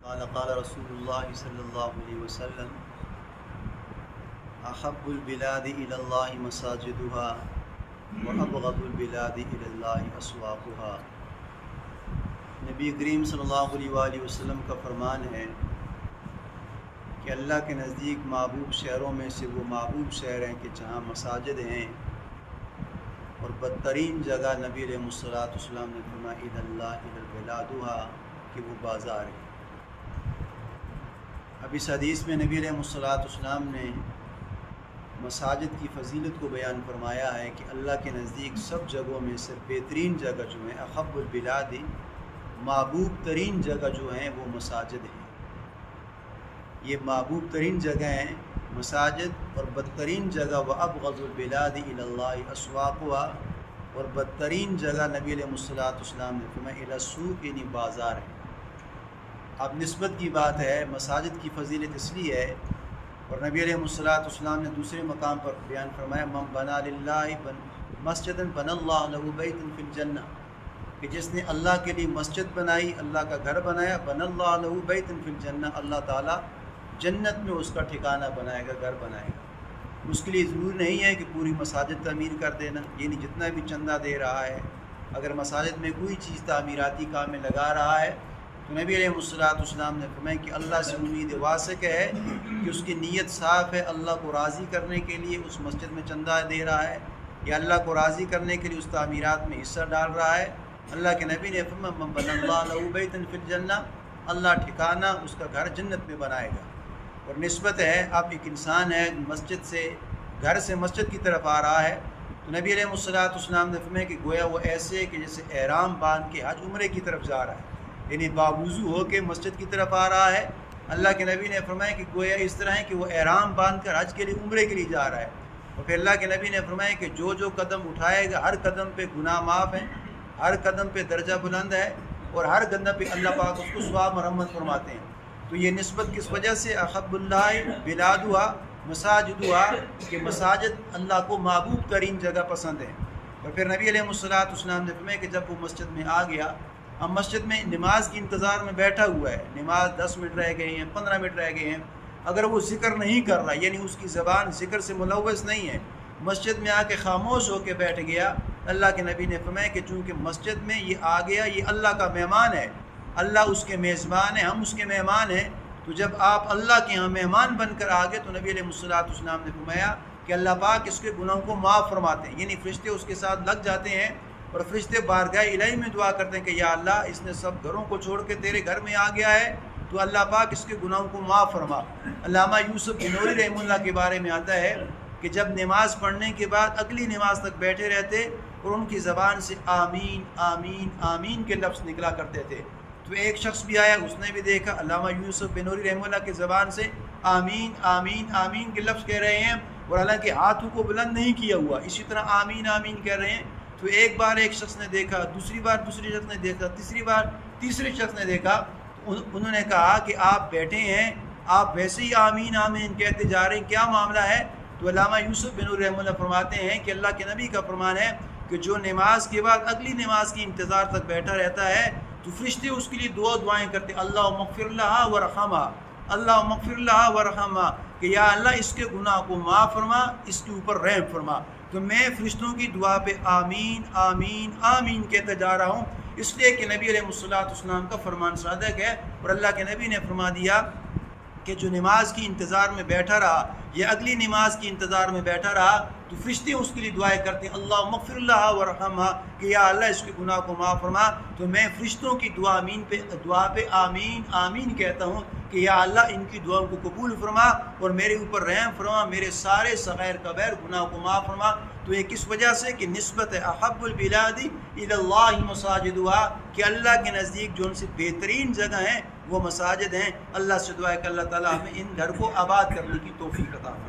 قال رسول اللہ صلی اللہ علیہ وسلم احب البلاد الی اللہ مساجدها وابغض البلاد الی اللہ اسواقها۔ نبی کریم صلی اللہ علیہ وآلہ وسلم کا فرمان ہے کہ اللہ کے نزدیک محبوب شہروں میں سے وہ محبوب شہر ہیں کہ جہاں مساجد ہیں، اور بدترین جگہ نبی علیہ الصلوۃ والسلام نے فرمایا الی اللہ الی البلادها کہ وہ بازار ہے۔ اب اس حدیث میں نبی علیہ الصلوۃ والسلام نے مساجد کی فضیلت کو بیان فرمایا ہے کہ اللہ کے نزدیک سب جگہوں میں سے بہترین جگہ جو ہے احب البلاد، محبوب ترین جگہ جو ہیں وہ مساجد ہیں۔ یہ محبوب ترین جگہ ہیں مساجد، اور بدترین جگہ وابغض البلاد الی اللہ اسواقها، اور بدترین جگہ نبی علیہ الصلوۃ والسلام نے فرمایا الی السوق یعنی بازار ہے۔ اب نسبت کی بات ہے، مساجد کی فضیلت اس لیے ہے، اور نبی علیہ الصلوۃ والسلام نے دوسرے مقام پر بیان فرمایا من بنا للہ مسجدا بنى اللہ له بیتا فی الجنہ، کہ جس نے اللہ کے لیے مسجد بنائی، اللہ کا گھر بنایا، بنى اللہ له بیتا فی الجنہ، اللہ تعالیٰ جنت میں اس کا ٹھکانہ بنائے گا، گھر بنائے گا۔ اس کے لیے ضروری نہیں ہے کہ پوری مساجد تعمیر کر دینا، یعنی جتنا بھی چندہ دے رہا ہے، اگر مساجد میں کوئی چیز تعمیراتی کام میں لگا رہا ہے تو نبی علیہ الصلوۃ والسلام نے فرمایا کہ اللہ سے امید واسق ہے کہ اس کی نیت صاف ہے، اللہ کو راضی کرنے کے لیے اس مسجد میں چندہ دے رہا ہے، یا اللہ کو راضی کرنے کے لیے اس تعمیرات میں حصہ ڈال رہا ہے۔ اللہ کے نبی نے فرمایا من بنى اللہ له بیتا فی الجنہ، اللہ ٹھکانہ اس کا گھر جنت میں بنائے گا۔ اور نسبت ہے، اب ایک انسان ہے مسجد سے، گھر سے مسجد کی طرف آ رہا ہے تو نبی علیہ الصلوۃ والسلام نے فرمایا کہ گویا وہ ایسے کہ جیسے احرام باندھ کے حج عمرے کی طرف جا رہا ہے، یعنی باوضو ہو کے مسجد کی طرف آ رہا ہے۔ اللہ کے نبی نے فرمایا کہ گویا اس طرح ہے کہ وہ احرام باندھ کر حج کے لیے عمرے کے لیے جا رہا ہے۔ اور پھر اللہ کے نبی نے فرمایا کہ جو جو قدم اٹھائے گا ہر قدم پہ گناہ معاف ہیں، ہر قدم پہ درجہ بلند ہے، اور ہر قدم پہ اللہ پاک اس کو ثواب اور رحمت فرماتے ہیں۔ تو یہ نسبت کس وجہ سے احب اللہ بلادها مساجدها، کہ مساجد اللہ کو محبوب ترین جگہ پسند ہے۔ اور پھر نبی علیہ الصلوۃ والسلام نے فرمایا کہ جب وہ مسجد میں آ گیا، اب مسجد میں نماز کی انتظار میں بیٹھا ہوا ہے، نماز 10 منٹ رہ گئے ہیں، 15 منٹ رہ گئے ہیں، اگر وہ ذکر نہیں کر رہا، یعنی اس کی زبان ذکر سے ملوث نہیں ہے، مسجد میں آ کے خاموش ہو کے بیٹھ گیا، اللہ کے نبی نے فرمایا کہ چونکہ مسجد میں یہ آ گیا، یہ اللہ کا مہمان ہے، اللہ اس کے میزبان ہیں، ہم اس کے مہمان ہیں، تو جب آپ اللہ کے ہاں مہمان بن کر آ گئے تو نبی علیہ الصلوۃ والسلام نے فرمایا کہ اللہ پاک اس کے گناہوں کو معاف فرماتے ہیں، یعنی فرشتے اس کے ساتھ لگ جاتے ہیں، اور فرشتے بارگاہ الہی میں دعا کرتے ہیں کہ یا اللہ اس نے سب گھروں کو چھوڑ کے تیرے گھر میں آ گیا ہے، تو اللہ پاک اس کے گناہوں کو معاف فرما۔ علامہ یوسف بنوری رحمہ اللہ کے بارے میں آتا ہے کہ جب نماز پڑھنے کے بعد اگلی نماز تک بیٹھے رہتے اور ان کی زبان سے آمین آمین آمین کے لفظ نکلا کرتے تھے، تو ایک شخص بھی آیا، اس نے بھی دیکھا علامہ یوسف بنوری رحمہ اللہ کی زبان سے آمین آمین آمین کے لفظ کہہ رہے ہیں، اور حالانکہ ہاتھوں کو بلند نہیں کیا ہوا، اسی طرح آمین آمین کہہ رہے ہیں۔ تو ایک بار ایک شخص نے دیکھا، دوسری بار دوسرے شخص نے دیکھا، تیسری بار تیسرے شخص نے دیکھا، انہوں نے کہا کہ آپ بیٹھے ہیں، آپ ویسے ہی آمین آمین کہتے جا رہے ہیں، کیا معاملہ ہے؟ تو علامہ یوسف بنوری رحمہ اللہ فرماتے ہیں کہ اللہ کے نبی کا فرمان ہے کہ جو نماز کے بعد اگلی نماز کی انتظار تک بیٹھا رہتا ہے تو فرشتے اس کے لیے دعائیں کرتے، اللہم اغفر لہا ورحمہا، اللہم اغفر لہا ورحمہا، کہ یا اللہ اس کے گناہ کو معاف فرما، اس کے اوپر رحم فرما۔ تو میں فرشتوں کی دعا پہ آمین آمین آمین کہتا جا رہا ہوں، اس لیے کہ نبی علیہ الصلوۃ والسلام کا فرمان صادق ہے، اور اللہ کے نبی نے فرما دیا کہ جو نماز کی انتظار میں بیٹھا رہا یا اگلی نماز کی انتظار میں بیٹھا رہا تو فرشتے اس کے لیے دعائیں کرتے ہیں اللہم اغفر لہا ورحمہا، کہ یا اللہ اس کے گناہ کو معاف فرما۔ تو میں فرشتوں کی دعا پہ آمین آمین کہتا ہوں کہ یا اللہ ان کی دعاؤں کو قبول فرما اور میرے اوپر رحم فرما، میرے سارے صغیر کبیر گناہ کو معاف فرما۔ تو یہ کس وجہ سے کہ نسبت ہے احب البلاد الی اللہ مساجدها، کہ اللہ کے نزدیک جو ان سے بہترین جگہ ہیں وہ مساجد ہیں۔ اللہ سے دعا ہے کہ اللہ تعالیٰ ہمیں ان گھر کو آباد کرنے کی توفیق عطا فرمائے۔